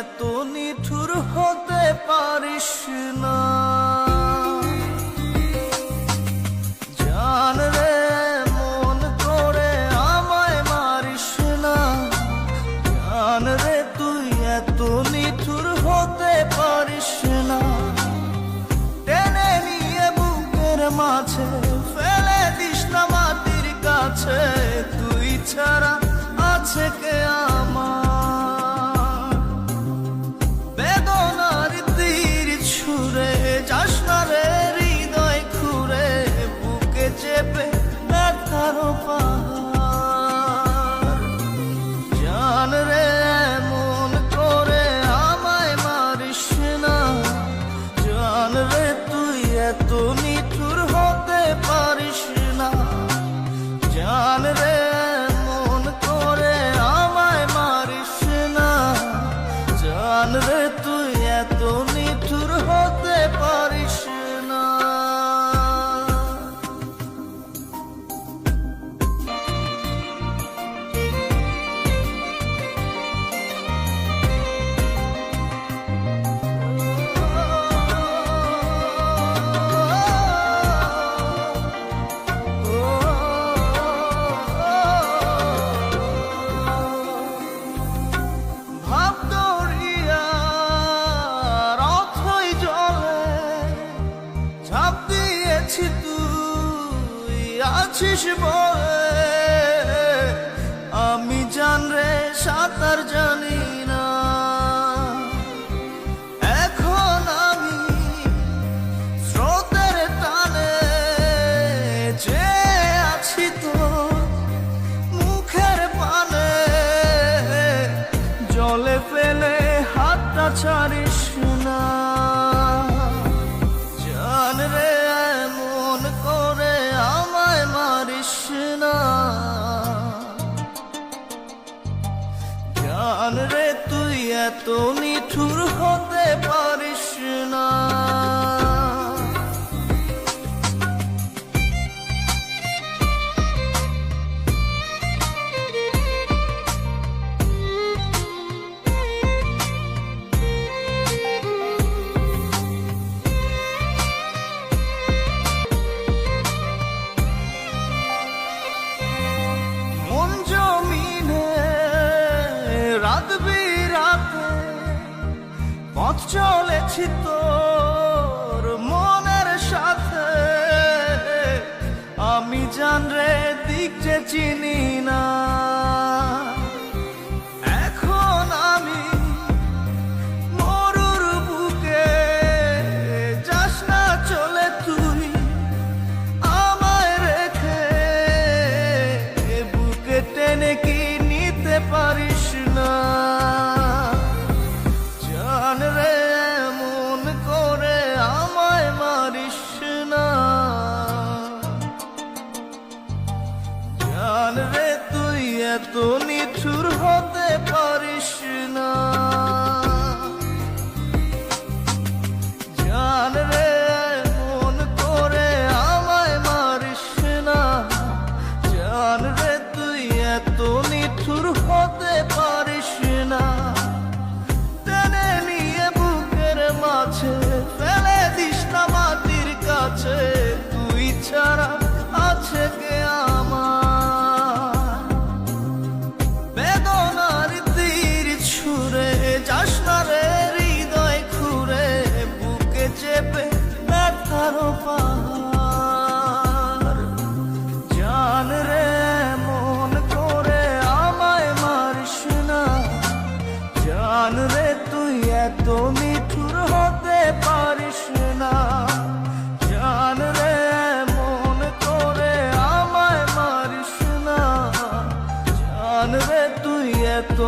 এত নিঠুর হতে পারিস না। জান রে মন করে আমায় মারিস না। জান রে তুই এত নিঠুর হতে পারিস না। টেনে নিয়ে বুকের মাঝে ফেলে দিস না মাটির কাছে। তুই ছাড়া আছে কে আমার? বেদনার তীর ছুঁড়ে যাস না রে হৃদয় খুঁড়ে। বুকে চেপে ব্যথার পাহাড়। জান রে মন করে আমায় মারিস না। জান রে তুই এত নিঠুর হতে পারিস না। জান রে মন করে আমায় মারিস না। জান রে তুই এত নিঠুর হতে পারিস না। তুই আছিস বলে আমি জান রে সাঁতার জানি না। এখন আমি স্রোতের টানে যে আছি তো মুখের পানে। জলে ফেলে হাতটা ছাড়িস না। জান রে মন করে আমায় মারিস না। জান রে তুই এত নিঠুর হতে পারিস না। রাত বিরাতে পথ চলেছি তোর মনের সাথে। আমি জান রে দিক যে চিনি না। এখন আমি মরুর বুকে যাস না চলে তুই আমায় রেখে। বুকে টেনে কি নিতে পারিস না। জান রে মন করে আমায় মারিস না। জান রে তুই এত নিঠুর হতে পারিস না। জান রে মন করে আমায় মারিস না। জান রে তুই এত নিঠুর হতে পারিস না। টেনে নিয়ে বুকের মাঝে ফেলে দিস না মাটির কাছে। তুই ছাড়া আছে কে আমার? বেদনার তীর ছুঁড়ে যাস না রে হৃদয় খুঁড়ে। বুকে চেপে ব্যথার পাহাড়। জান রে মন করে আমায় মারিস না। জান রে তুই এত নিঠুর হতে পারিস না। জান রে মন করে আমায় মারিস না। জান রে তুই এত